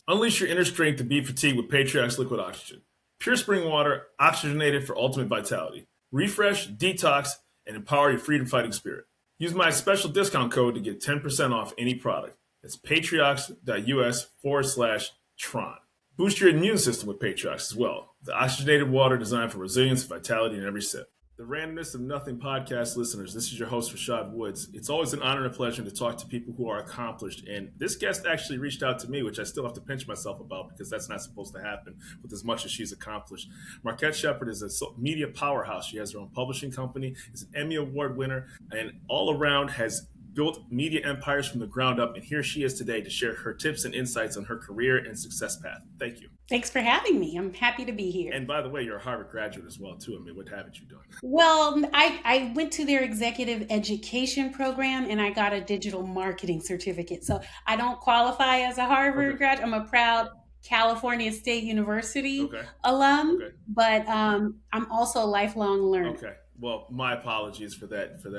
Unleash your inner strength to beat fatigue with Patriarch's Liquid Oxygen. Pure spring water, oxygenated for ultimate vitality. Refresh, detox, and empower your freedom fighting spirit. Use my special discount code to get 10% off any product. It's patriox.us/Tron. Boost your immune system with Patriox as well. The oxygenated water designed for resilience and vitality in every sip. The Randomness of Nothing podcast listeners, this is your host, Rashad Woods. It's always an honor and a pleasure to talk to people who are accomplished. And this guest actually reached out to me, which I still have to pinch myself about because that's not supposed to happen with as much as she's accomplished. Marquette Shepard is a media powerhouse. She has her own publishing company, is an Emmy Award winner, and all around has built media empires from the ground up. And here she is today to share her tips and insights on her career and success path. Thank you. Thanks for having me. I'm happy to be here. And by the way, you're a Harvard graduate as well, too. I mean, what haven't you done? Well, I went to their executive education program and I got a digital marketing certificate. So I don't qualify as a Harvard graduate. I'm a proud California State University alum, but I'm also a lifelong learner. Okay. Well, my apologies for that, for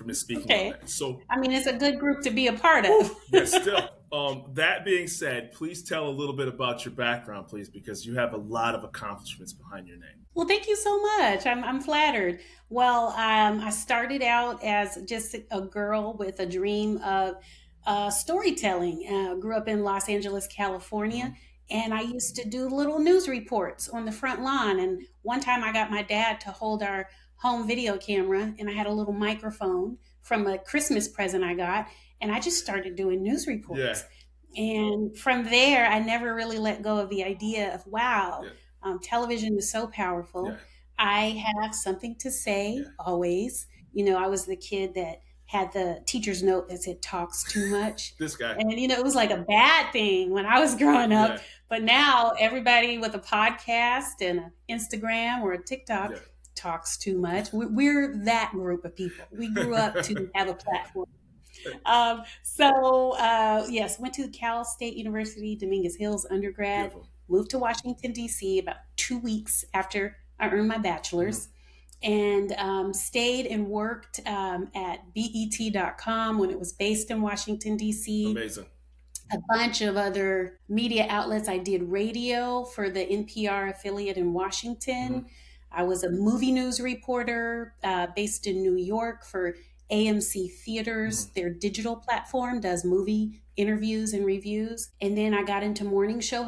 misspeaking on that. So, I mean, it's a good group to be a part of. Yes, still. That being said, please tell a little bit about your background, please, because you have a lot of accomplishments behind your name. Well, thank you so much. I'm flattered. Well, I started out as just a girl with a dream of storytelling. Grew up in Los Angeles, California, and I used to do little news reports on the front lawn. And one time I got my dad to hold our home video camera, and I had a little microphone from a Christmas present I got, and I just started doing news reports. Yeah. And from there, I never really let go of the idea of, wow, television is so powerful. Yeah. I have something to say always. You know, I was the kid that had the teacher's note that said talks too much. This guy. And, you know, it was like a bad thing when I was growing up. Yeah. But now everybody with a podcast and an Instagram or a TikTok talks too much. We're that group of people. We grew up to have a platform. Yes, went to Cal State University, Dominguez Hills undergrad. Beautiful. Moved to Washington, D.C. about 2 weeks after I earned my bachelor's, and stayed and worked at BET.com when it was based in Washington, D.C. Amazing. A bunch of other media outlets. I did radio for the NPR affiliate in Washington. I was a movie news reporter based in New York for AMC Theaters. Their digital platform does movie interviews and reviews. And then I got into morning show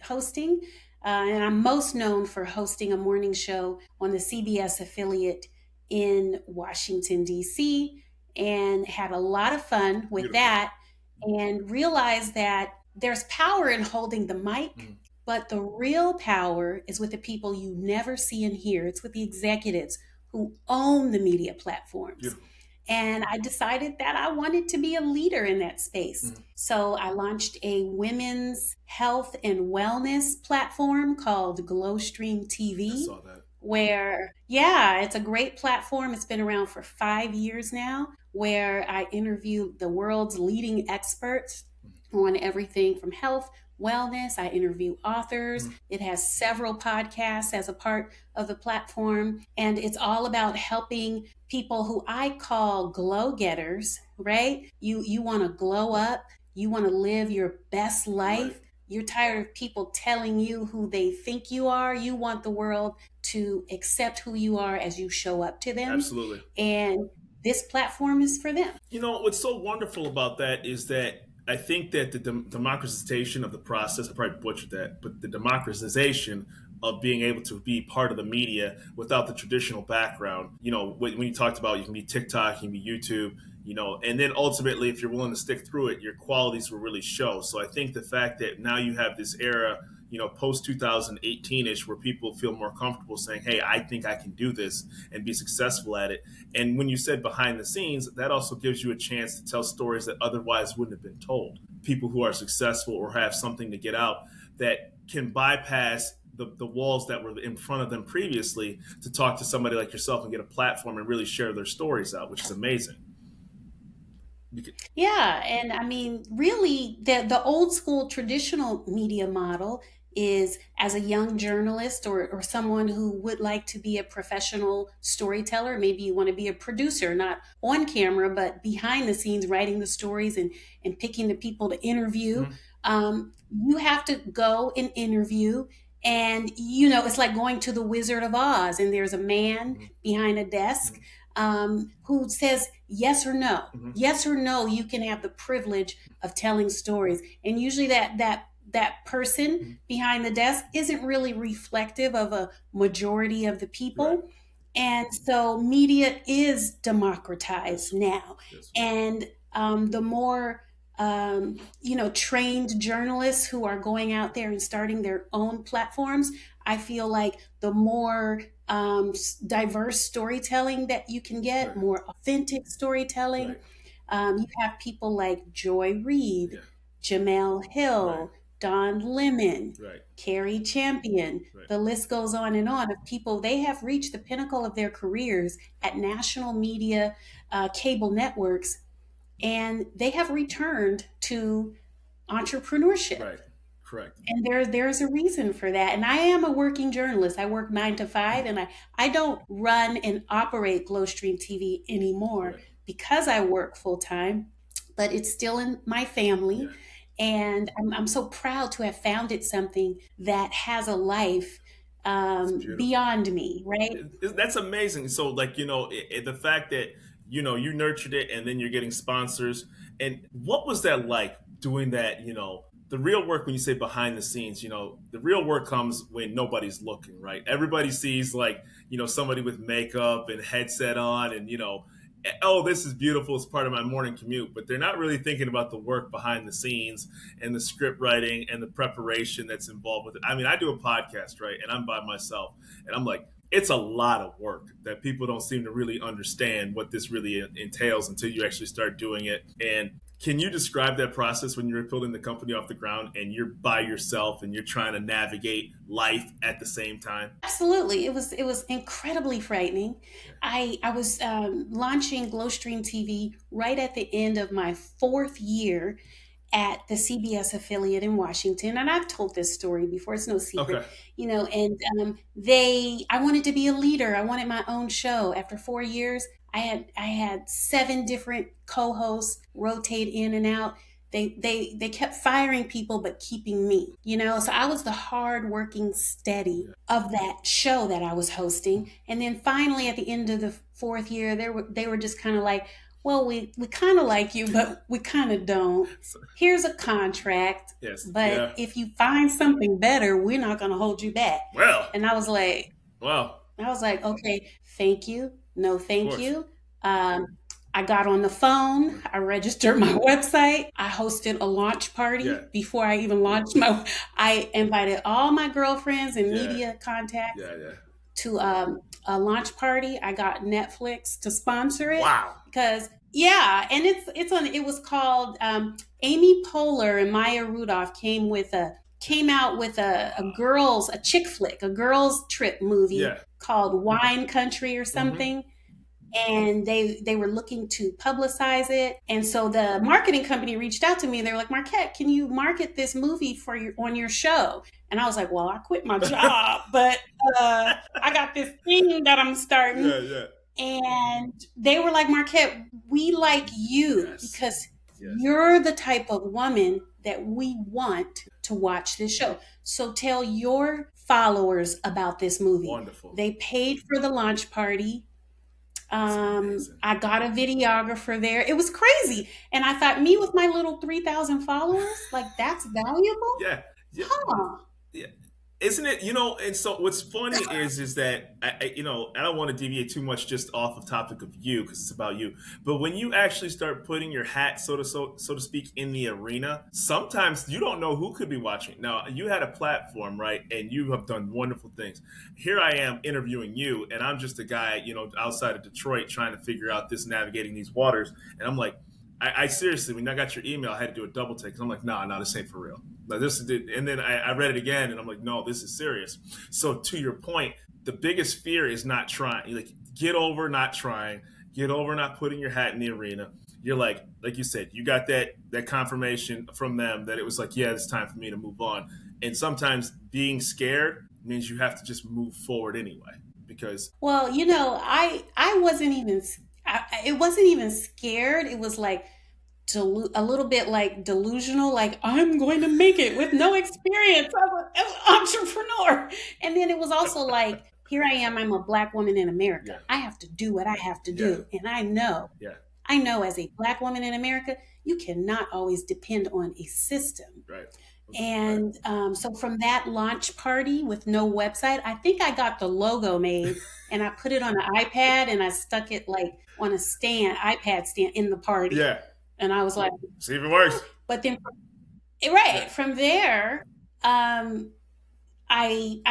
hosting. And I'm most known for hosting a morning show on the CBS affiliate in Washington, D.C. and had a lot of fun with that and realized that there's power in holding the mic. But the real power is with the people you never see and hear. It's with the executives who own the media platforms. Beautiful. And I decided that I wanted to be a leader in that space. So I launched a women's health and wellness platform called Glowstream TV. I saw that. Where, it's a great platform. It's been around for 5 years now, where I interview the world's leading experts on everything from health, wellness. I interview authors. It has several podcasts as a part of the platform. And it's all about helping people who I call Glowgetters, right? You want to glow up. You want to live your best life. Right. You're tired of people telling you who they think you are. You want the world to accept who you are as you show up to them. Absolutely. And this platform is for them. You know, what's so wonderful about that is that I think that the democratization of the process, I probably butchered that, but the democratization of being able to be part of the media without the traditional background, you know, when you talked about you can be TikTok, you can be YouTube, you know, and then ultimately, if you're willing to stick through it, your qualities will really show. So I think the fact that now you have this era, you know, post 2018-ish, where people feel more comfortable saying, hey, I think I can do this and be successful at it. And when you said behind the scenes, that also gives you a chance to tell stories that otherwise wouldn't have been told. People who are successful or have something to get out that can bypass the walls that were in front of them previously to talk to somebody like yourself and get a platform and really share their stories out, which is amazing. Yeah. And I mean, really, the old school traditional media model is as a young journalist or someone who would like to be a professional storyteller. Maybe you want to be a producer, not on camera, but behind the scenes, writing the stories and picking the people to interview. You have to go and interview. And, it's like going to the Wizard of Oz, and there's a man Mhm. behind a desk Mhm. who says yes or no. Mhm. Yes or no, you can have the privilege of telling stories. And usually that person Mhm. behind the desk isn't really reflective of a majority of the Right. people. And so media is Yes. democratized now. Yes. And the more trained journalists who are going out there and starting their own platforms, I feel like the more diverse storytelling that you can get, Right. more authentic storytelling. Right. You have people like Joy Reid, Yeah. Jamel Right. Hill, Don Lemon, Right. Carrie Champion. Right. The list goes on and on of people. They have reached the pinnacle of their careers at national media, cable networks, and they have returned to entrepreneurship. Right. Correct. And there's a reason for that. And I am a working journalist. I work 9 to 5, and I don't run and operate Glowstream TV anymore Right. because I work full time, but it's still in my family. Yeah. And I'm so proud to have founded something that has a life It's beautiful. beyond me, right? That's amazing. So, like, the fact that you nurtured it, and then you're getting sponsors. And what was that like doing that? The real work, when you say behind the scenes, the real work comes when nobody's looking, right? Everybody sees, like, somebody with makeup and headset on, and oh, this is beautiful. It's part of my morning commute, but they're not really thinking about the work behind the scenes and the script writing and the preparation that's involved with it. I mean, I do a podcast, right? And I'm by myself, and I'm like, it's a lot of work that people don't seem to really understand what this really entails until you actually start doing it. And can you describe that process when you're building the company off the ground and you're by yourself and you're trying to navigate life at the same time? Absolutely, it was incredibly frightening. Yeah. I was launching Glowstream TV right at the end of my 4th year at the CBS affiliate in Washington, and I've told this story before. It's no secret, Okay. And I wanted to be a leader. I wanted my own show. After 4 years, I had 7 different co-hosts rotate in and out. They kept firing people but keeping me, so I was the hard working steady Yeah. of that show that I was hosting. And then finally at the end of the 4th year, they were just kind of like, well, we kind of like you, but we kind of don't. So, Here's a contract, yes. but Yeah. if you find something better, we're not going to hold you back. Well. And Wow. I was like, okay, thank you. No, Of thank course. you. I got on the phone. I registered my website. I hosted a launch party Yeah. before I even launched my. I invited all my girlfriends and Yeah. media contacts Yeah. Yeah. to a launch party. I got Netflix to sponsor it Wow. because yeah, and it's on. It was called Amy Poehler and Maya Rudolph came out with a chick flick, a girls trip movie Yeah. called Wine Country or Mm-hmm. something. And they were looking to publicize it, and so the marketing company reached out to me. They were like, Marquette, can you market this movie on your show? And I was like, well, I quit my job, but I got this thing that I'm starting. Yeah. Yeah. And they were like, Marquette, we like you Yes. because Yes. you're the type of woman that we want to watch this show. So tell your followers about this movie. Wonderful. They paid for the launch party. That's amazing. I got a videographer there. It was crazy. And I thought, me with my little 3,000 followers, like, that's valuable? Yeah. Yeah. Huh. Yeah. Isn't it? And so what's funny is that I don't want to deviate too much just off of topic of you because it's about you. But when you actually start putting your hat, so to speak, in the arena, sometimes you don't know who could be watching. Now you had a platform, right, and you have done wonderful things. Here I am interviewing you, and I'm just a guy, outside of Detroit trying to figure out this, navigating these waters, and I'm like. I seriously, when I got your email, I had to do a double take because I'm like, nah, this ain't for real. Like this is, and then I read it again, and I'm like, no, this is serious. So to your point, the biggest fear is not trying. Like, get over not trying, get over not putting your hat in the arena. You're like you said, you got that confirmation from them that it was like, yeah, it's time for me to move on. And sometimes being scared means you have to just move forward anyway because Well, I wasn't even, it wasn't even scared. It was like, a little bit like delusional, like I'm going to make it with no experience as an entrepreneur. And then it was also like, here I am, I'm a Black woman in America. Yeah. I have to do what I have to Yeah. do. And Yeah. I know as a Black woman in America, you cannot always depend on a system. Right. And so from that launch party with no website, I think I got the logo made and I put it on an iPad and I stuck it like on a iPad stand in the party. Yeah. And I was like, See if it works. but then, right, from there, I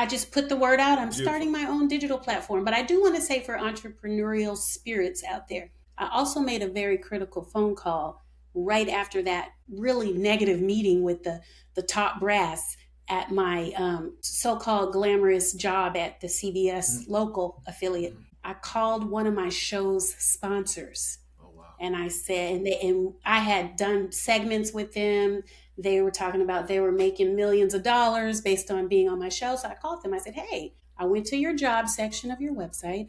just put the word out. I'm starting my own digital platform. But I do want to say for entrepreneurial spirits out there, I also made a very critical phone call right after that really negative meeting with the top brass at my so-called glamorous job at the CBS local affiliate. I called one of my show's sponsors. Oh, wow. And I said, and I had done segments with them. They were talking about they were making millions of dollars based on being on my show. So I called them. I said, hey, I went to your job section of your website.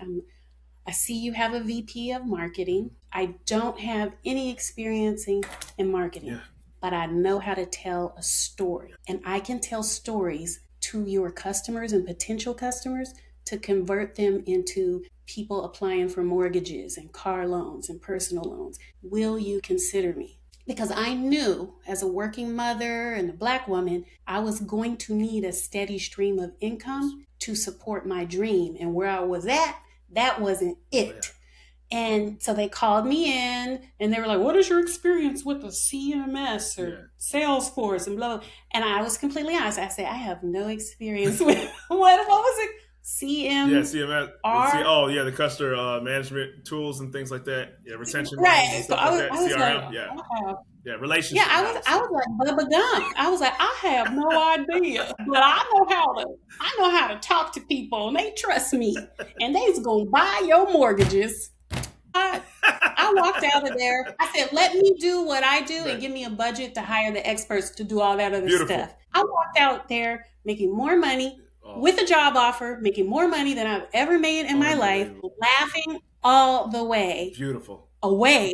I see you have a VP of marketing. I don't have any experience in marketing, but I know how to tell a story. And I can tell stories to your customers and potential customers to convert them into people applying for mortgages and car loans and personal loans. Will you consider me? Because I knew as a working mother and a Black woman, I was going to need a steady stream of income to support my dream. And where I was at, that wasn't it. And so they called me in and they were like, what is your experience with the CMS or Salesforce and blah, blah. And I was completely honest. I said, I have no experience with what was it? CMS. Oh, yeah, the customer management tools and things like that. Yeah, retention. Right. So I was CRM. Like, relationship. Yeah, I was like Bubba Gump. I was like, I have no idea, but I know how to talk to people, and they trust me, and they's gonna buy your mortgages. I walked out of there. I said, let me do what I do and give me a budget to hire the experts to do all that other stuff. I walked out there making more money with a job offer, making more money than I've ever made in my life, laughing all the way away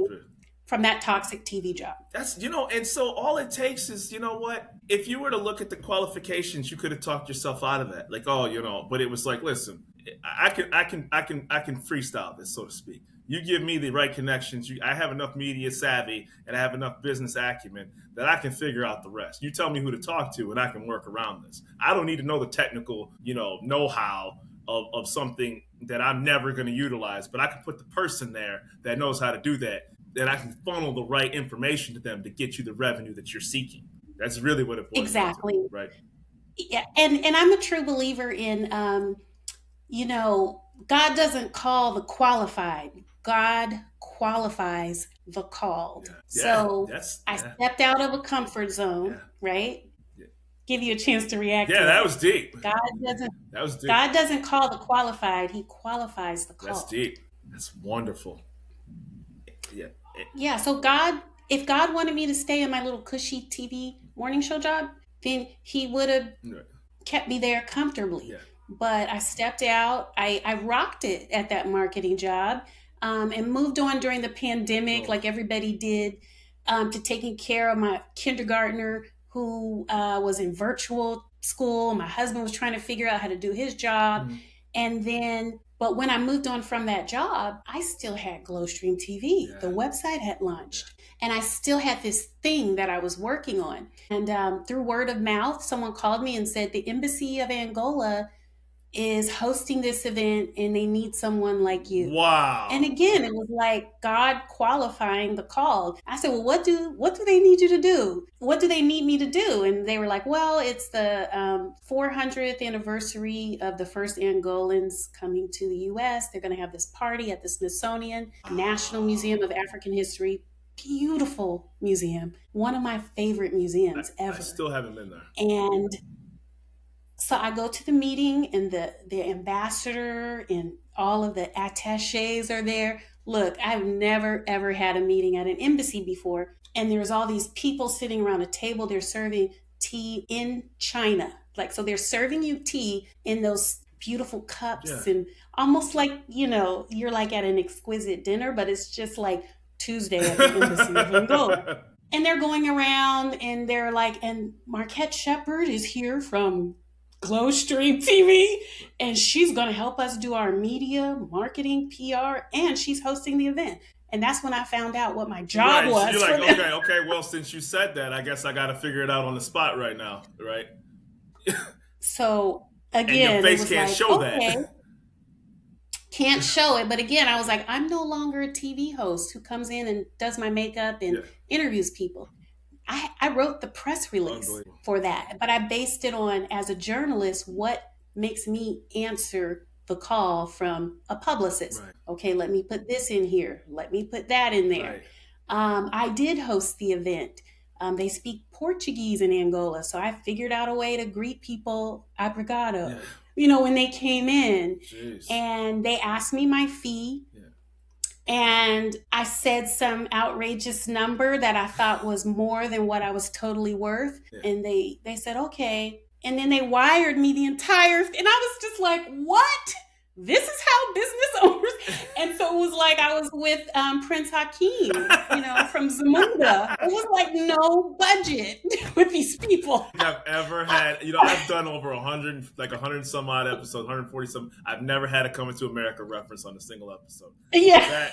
from that toxic TV job. That's, and so all it takes is, what? If you were to look at the qualifications, you could have talked yourself out of that. Like, but it was like, listen, I can freestyle this, so to speak. You give me the right connections. I have enough media savvy and I have enough business acumen that I can figure out the rest. You tell me who to talk to and I can work around this. I don't need to know the technical, know-how of something that I'm never going to utilize, but I can put the person there that knows how to do that. That I can funnel the right information to them to get you the revenue that you're seeking. That's really what it boils down to, right? Yeah, and I'm a true believer in, God doesn't call the qualified. God qualifies the called. So I stepped out of a comfort zone, right? Give you a chance to react. Yeah, that was deep. God doesn't call the qualified. He qualifies the called. That's deep. That's wonderful. Yeah. So if God wanted me to stay in my little cushy TV morning show job, then he would have kept me there comfortably. Yeah. But I stepped out. I rocked it at that marketing job and moved on during the pandemic, like everybody did, to taking care of my kindergartner who was in virtual school. My husband was trying to figure out how to do his job. Mm-hmm. And then, but when I moved on from that job, I still had Glowstream TV. Yeah. The website had launched. And I still had this thing that I was working on. And through word of mouth, someone called me and said, the Embassy of Angola is hosting this event and they need someone like you. Wow. And again, it was like God qualifying the call. I said, well, what do they need you to do? What do they need me to do? And they were like, well, it's the 400th anniversary of the first Angolans coming to the US. They're going to have this party at the Smithsonian National Museum of African History. Beautiful museum. One of my favorite museums ever. I still haven't been there. And so I go to the meeting and the ambassador and all of the attaches are there. Look, I've never, ever had a meeting at an embassy before. And there's all these people sitting around a table. They're serving tea in China. So they're serving you tea in those beautiful cups and almost like, you're like at an exquisite dinner, but it's just like Tuesday at the Embassy of Angola. And they're going around and they're like, and Marquette Shepard is here from Glowstream TV, and she's going to help us do our media, marketing, PR, and she's hosting the event. And that's when I found out what my job Right. So was you're for like, them. okay. Well, since you said that, I guess I got to figure it out on the spot right now, right? So And your again, it face was can't like, show that. okay, can't show it. But again, I was like, I'm no longer a TV host who comes in and does my makeup and Yeah. interviews people. I wrote the press release for that, but I based it on, as a journalist, what makes me answer the call from a publicist. Right. Okay, let me put this in here. Let me put that in there. Right. I did host the event. They speak Portuguese in Angola, so I figured out a way to greet people obrigado, when they came in. Jeez. And they asked me my fee. And I said some outrageous number that I thought was more than what I was totally worth. Yeah. And they said, okay. And then they wired me the entire, and I was just like, what? This is how business owners. And so it was like I was with Prince Hakeem, from Zamunda. It was like no budget with these people. I've ever had, I've done over 100 some odd episodes, 140 some. I've never had a Coming to America reference on a single episode. Yeah.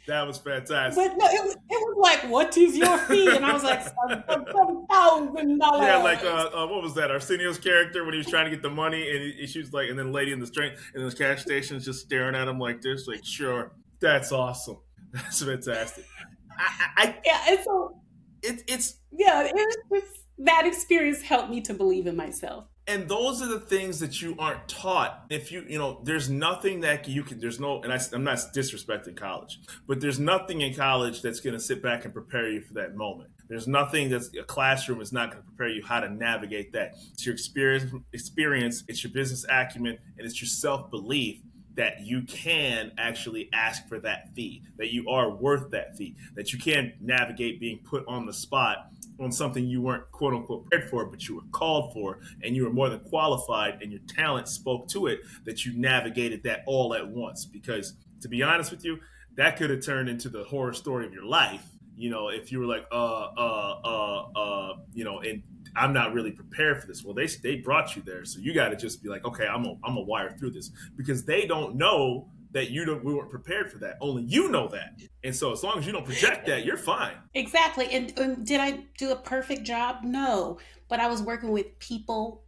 That was fantastic. But no, it was like, what is your fee? And I was like, $7,000. Yeah, like what was that? Arsenio's character when he was trying to get the money, and she was like, and then the lady in the train in the cash station is just staring at him like this, like, sure, that's awesome, that's fantastic. And so it's that experience helped me to believe in myself. And those are the things that you aren't taught. If there's nothing that you can, and I'm not disrespecting college, but there's nothing in college that's going to sit back and prepare you for that moment. There's nothing a classroom is not going to prepare you how to navigate that. It's your experience, it's your business acumen, and it's your self-belief that you can actually ask for that fee, that you are worth that fee, that you can navigate being put on the spot on something you weren't quote unquote prepared for, but you were called for, and you were more than qualified, and your talent spoke to it, that you navigated that all at once. Because to be honest with you, that could have turned into the horror story of your life. If you were like, and I'm not really prepared for this. Well, they brought you there, so you got to just be like, okay, I'm gonna wire through this, because they don't know that we weren't prepared for that. Only you know that. And so as long as you don't project that, you're fine. Exactly. And did I do a perfect job? No. But I was working with people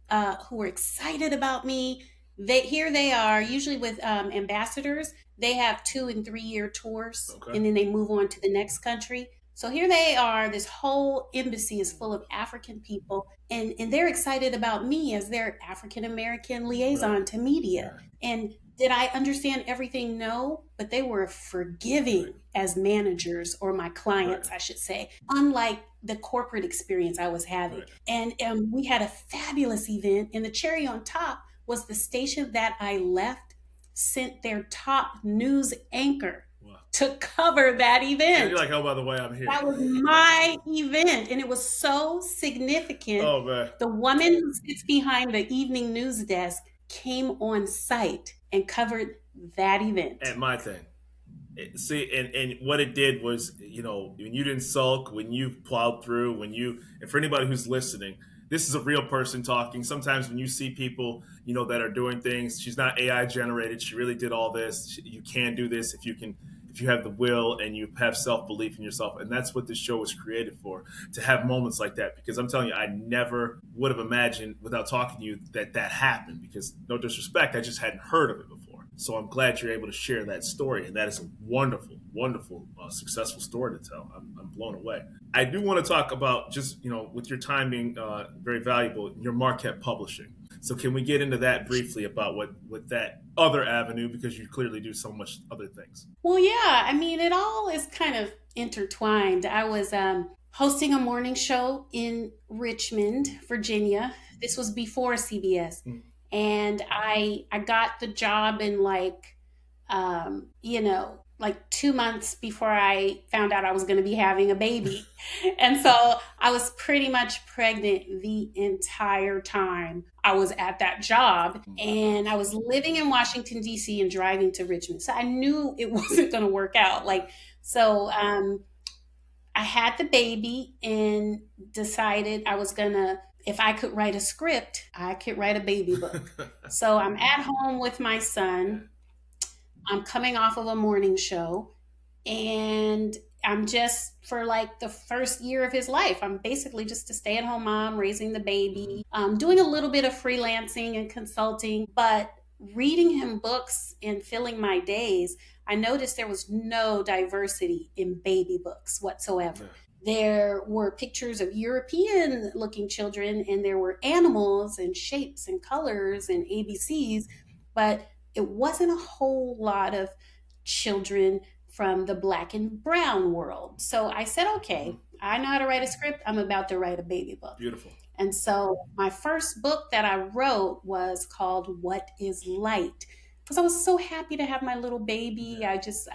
who were excited about me. Here they are, usually with ambassadors. They have 2 and 3 year tours, and then they move on to the next country. So here they are, this whole embassy is full of African people, and they're excited about me as their African-American liaison to media. And did I understand everything? No, but they were forgiving as managers, or my clients, I should say, unlike the corporate experience I was having. And we had a fabulous event, and the cherry on top was the station that I left sent their top news anchor to cover that event. And you're like, oh, by the way, I'm here. That was my event, and it was so significant. Oh, man. The woman who sits behind the evening news desk came on site and covered that event. And my thing. See, and what it did was, when you didn't sulk, when you plowed through, and for anybody who's listening, this is a real person talking. Sometimes when you see people, that are doing things, she's not AI generated. She really did all this. You can do this if you have the will and you have self-belief in yourself. And that's what this show was created for, to have moments like that. Because I'm telling you, I never would have imagined, without talking to you, that happened. Because no disrespect, I just hadn't heard of it before. So I'm glad you're able to share that story. And that is a wonderful, wonderful, successful story to tell. I'm blown away. I do want to talk about just, with your time being very valuable, your Marquette Publishing. So can we get into that briefly about what that other avenue, because you clearly do so much other things? Well, yeah, I mean, it all is kind of intertwined. I was hosting a morning show in Richmond, Virginia. This was before CBS. And I got the job in like 2 months before I found out I was going to be having a baby. And so I was pretty much pregnant the entire time I was at that job. And I was living in Washington, D.C. and driving to Richmond. So I knew it wasn't going to work out. Like, So I had the baby and decided I was gonna, if I could write a script, I could write a baby book. So I'm at home with my Yeah. son. I'm coming off of a morning show, and I'm just, for like the first year of his life, I'm basically just a stay at home mom raising the baby, doing a little bit of freelancing and consulting, but reading him books and filling my days, I noticed there was no diversity in baby books Yeah. whatsoever. There were pictures of European looking children, and there were animals and shapes and colors and ABCs, but it wasn't a whole lot of children from the black and brown world. So I said, Hmm. okay, I know how to write a script. I'm about to write a baby book. Beautiful. And so my first book that I wrote was called What is Light? Because I was so happy to have my little baby. Yeah. I just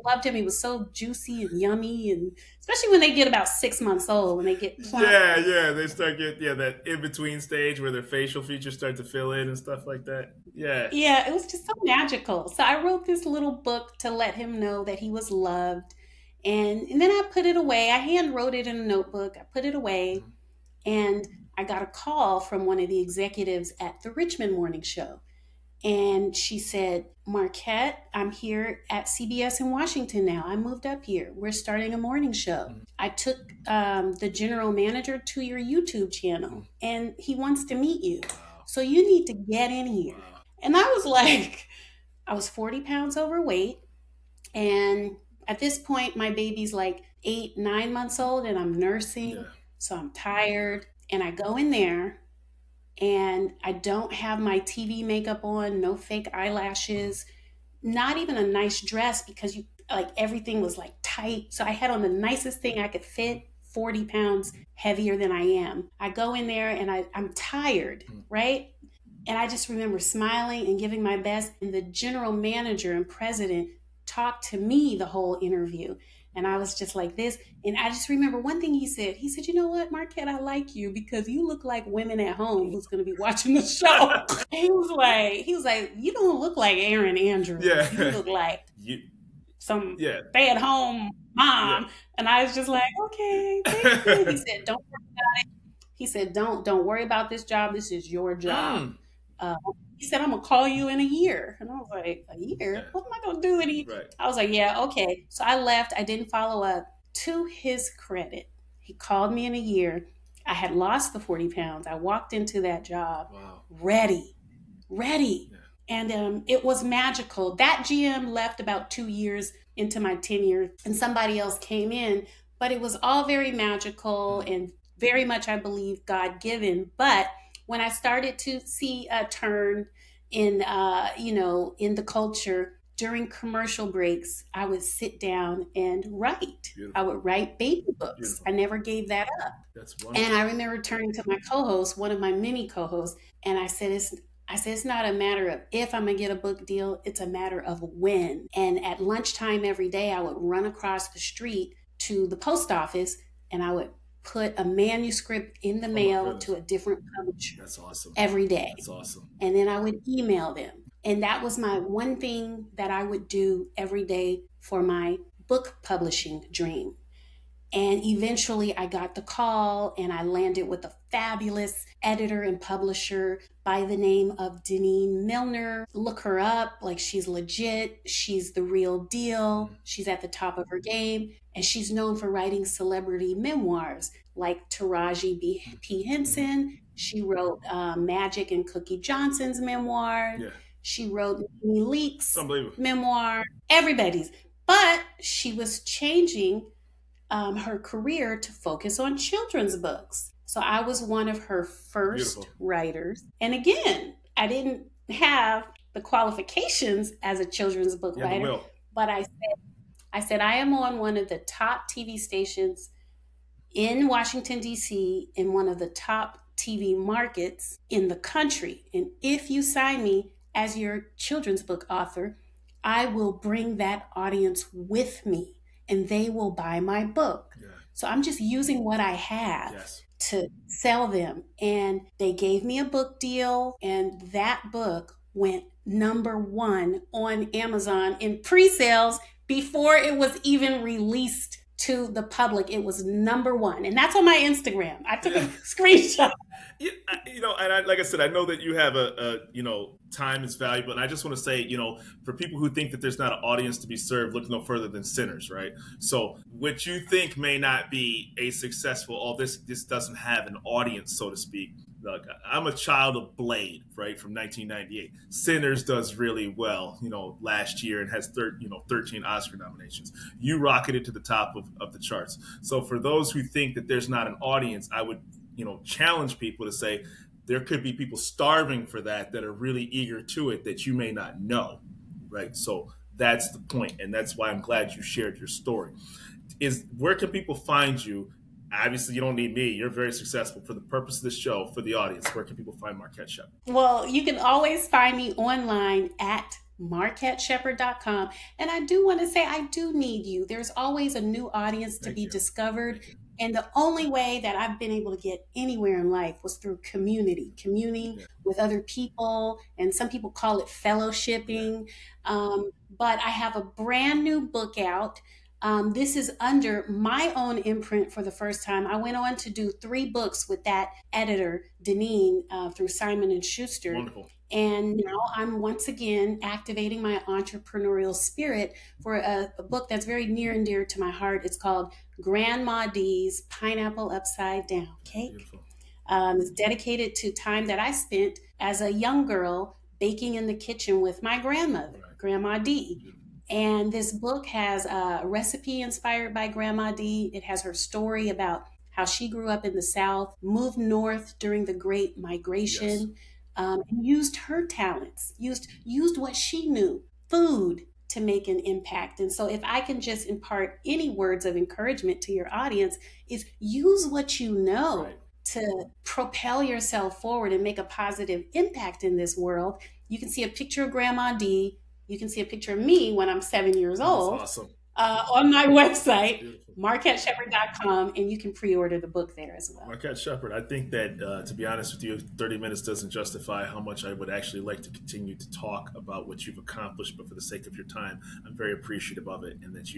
loved him. He was so juicy and yummy, and especially when they get about 6 months old, when they get plump. Yeah, yeah. They start get that in between stage where their facial features start to fill in and stuff like that. Yeah. Yeah, it was just so magical. So I wrote this little book to let him know that he was loved. And then I put it away. I hand wrote it in a notebook. I put it away. Mhm. And I got a call from one of the executives at the Richmond Morning Show. And she said, Marquette, I'm here at CBS in Washington now. I moved up here. We're starting a morning show. Mhm. I took the general manager to your YouTube channel, and he wants to meet you. Wow. So you need to get in here. Wow. And I was like, I was 40 pounds overweight. And at this point, my baby's like 8, 9 months old, and I'm nursing. Yeah. So I'm tired. And I go in there, and I don't have my TV makeup on, no fake eyelashes, not even a nice dress, because you, like, everything was like tight. So I had on the nicest thing I could fit, 40 pounds heavier than I am. I go in there and I'm tired, Mhm. right? And I just remember smiling and giving my best. And the general manager and president talked to me the whole interview. And I was just like this. And I just remember one thing he said. He said, you know what, Marquette, I like you because you look like women at home who's going to be watching the show. He was like, you don't look like Aaron Andrews. Yeah. You look like You. some Yeah. stay at home Yeah. mom. And I was just like, okay, thank you. He said, don't worry about it. He said, don't worry about this job. This is your job. Mm. Uh, he said, I'm gonna call you in a year. And I was like, a Yeah. year? What am I gonna do in a year? Right. I was like, yeah, okay. So I left. I didn't follow up. To his credit, he called me in a year. I had lost the 40 pounds. I walked into that job Wow. ready, ready. Yeah. And it was magical. That GM left about 2 years into my tenure, and somebody else came in, but it was all very magical Mhm. and very much, I believe, God given. But when I started to see a turn in, in the culture, during commercial breaks, I would sit down and write. I Beautiful. would write baby books. Beautiful. I never gave that up. That's And wonderful. I remember turning to my co-host, one of my many co-hosts, and I said, it's not a matter of if I'm gonna get a book deal, it's a matter of when. And at lunchtime every day, I would run across the street to the post office, and I would put a manuscript in the Oh my mail goodness. to a different publisher That's awesome. every day. That's awesome. And then I would email them. And that was my one thing that I would do every day for my book publishing dream. And eventually I got the call, and I landed with a fabulous editor and publisher by the name of Deneen Milner. Look her up. Like, she's legit. She's the real deal. Mhm. She's at the top of her game. And she's known for writing celebrity memoirs like Taraji P. Mhm. Henson. She wrote Magic and Cookie Johnson's memoir. Yeah. She wrote Mimi It's Leak's unbelievable. memoir. Everybody's. But she was changing her career to focus on children's books. So I was one of her first Beautiful. writers. And again, I didn't have the qualifications as a children's book You have the writer, will. but I said I am on one of the top TV stations in Washington, D.C., in one of the top TV markets in the country. And if you sign me as your children's book author, I will bring that audience with me, and they will buy my book. Yeah. So I'm just using what I have Yes. to sell them. And they gave me a book deal, and that book went number one on Amazon in pre sales before it was even released to the public. It was number one, and that's on my Instagram. I took a Yeah. screenshot. Yeah, and like I said, I know that you have time is valuable, and I just want to say, for people who think that there's not an audience to be served, look no further than sinners, right? So, what you think may not be a successful, this doesn't have an audience, so to speak. Look, I'm a child of Blade, right, from 1998. Sinners does really well, last year and has 13 Oscar nominations. You rocketed to the top of the charts. So, for those who think that there's not an audience, I would challenge people to say there could be people starving for that are really eager to it that you may not know, right? So that's the point, and that's why I'm glad you shared your story. Is where can people find you? Obviously, you don't need me. You're very successful. For the purpose of this show, for the audience, where can people find Marquette Shepard? Well, you can always find me online at marquetteshepard.com. And I do want to say, I do need you. There's always a new audience to Thank be you. discovered. Thank you. And the only way that I've been able to get anywhere in life was through communing Yeah. with other people. And some people call it fellowshipping. But I have a brand new book out. This is under my own imprint for the first time. I went on to do 3 books with that editor, Deneen, through Simon and Schuster. Wonderful. And now I'm once again activating my entrepreneurial spirit for a book that's very near and dear to my heart. It's called Grandma D's Pineapple Upside Down Cake. Beautiful. It's dedicated to time that I spent as a young girl baking in the kitchen with my grandmother, Right. Grandma D. Beautiful. And this book has a recipe inspired by Grandma D. It has her story about how she grew up in the South, moved north during the Great Migration, Yes. and used her talents, used what she knew, food, to make an impact. And so if I can just impart any words of encouragement to your audience, is use what you know. Right. To propel yourself forward and make a positive impact in this world. You can see a picture of Grandma D. You can see a picture of me when I'm 7 years old. That's awesome. On my website, marquetteshepard.com, and you can pre-order the book there as well. Marquette Shepard, I think that, to be honest with you, 30 minutes doesn't justify how much I would actually like to continue to talk about what you've accomplished, but for the sake of your time, I'm very appreciative of it, and that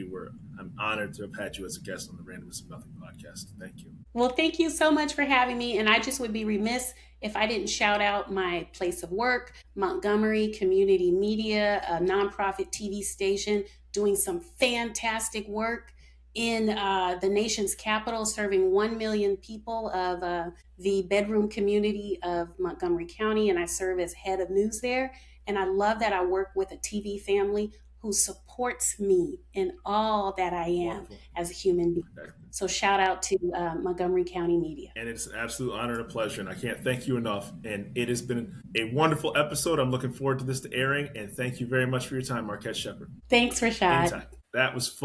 I'm honored to have had you as a guest on the Randomness of Nothing podcast. Thank you. Well, thank you so much for having me, and I just would be remiss if I didn't shout out my place of work, Montgomery Community Media, a nonprofit TV station doing some fantastic work in the nation's capital, serving 1 million people of the bedroom community of Montgomery County. And I serve as head of news there. And I love that I work with a TV family who supports me in all that I am. Wonderful. As a human being. So shout out to Montgomery County Media. And it's an absolute honor and a pleasure. And I can't thank you enough. And it has been a wonderful episode. I'm looking forward to this airing. And thank you very much for your time, Marquette Shepard. Thanks, Rashad. Anytime. That was fun.